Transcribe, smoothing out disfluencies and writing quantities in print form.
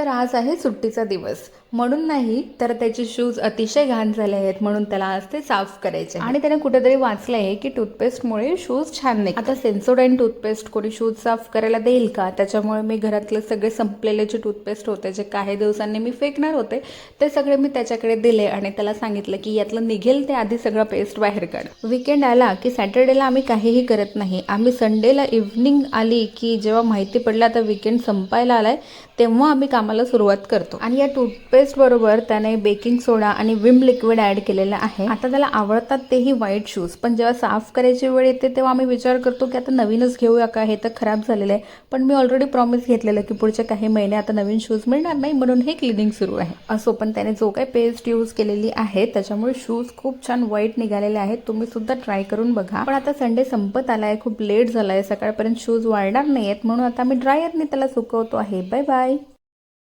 तर आज आहे सुट्टीचा दिवस, म्हणून नाही तर त्याचे शूज अतिशय घाण झाले आहेत, म्हणून त्याला आज ते साफ करायचे आणि त्याने कुठेतरी वाचलं आहे की टूथपेस्टमुळे शूज छान नाही. आता सेन्सोडाईन टूथपेस्ट कोणी शूज साफ करायला देईल का? त्याच्यामुळे मी घरातले सगळे संपलेले जे टूथपेस्ट होते, जे काही दिवसांनी मी फेकणार होते, ते सगळे मी त्याच्याकडे दिले आणि त्याला सांगितलं की यातलं निघेल ते आधी सगळं पेस्ट बाहेर काढ. वीकेंड आला की सॅटर्डेला आम्ही काहीही करत नाही. आम्ही संडेला इव्हनिंग आली की जेव्हा माहिती पडलं आता वीकेंड संपायला आलाय, तेव्हा आम्ही कामाला सुरुवात करतो. आणि या टूथपेस्ट बरोबर त्याने बेकिंग सोडा आणि विम लिक्विड ऍड केलेलं आहे. आता त्याला आवडतात तेही व्हाईट शूज, पण जेव्हा साफ करायची वेळ येते तेव्हा आम्ही विचार करतो की आता नवीनच घेऊया का, हे तर खराब झालेलं आहे. पण मी ऑलरेडी प्रॉमिस घेतलेलं की पुढच्या काही महिने आता नवीन शूज मिळणार नाही, म्हणून हे क्लिनिंग सुरू आहे. असो, पण त्याने जो काही पेस्ट यूज केलेली आहे त्याच्यामुळे शूज खूप छान व्हाईट निघालेले आहेत. तुम्ही सुद्धा ट्राय करून बघा. पण आता संडे संपत आलाय, खूप लेट झालाय, सकाळपर्यंत शूज वाळणार नाहीयेत, म्हणून आता मी ड्रायरने त्याला सुकवतो आहे. Bye bye.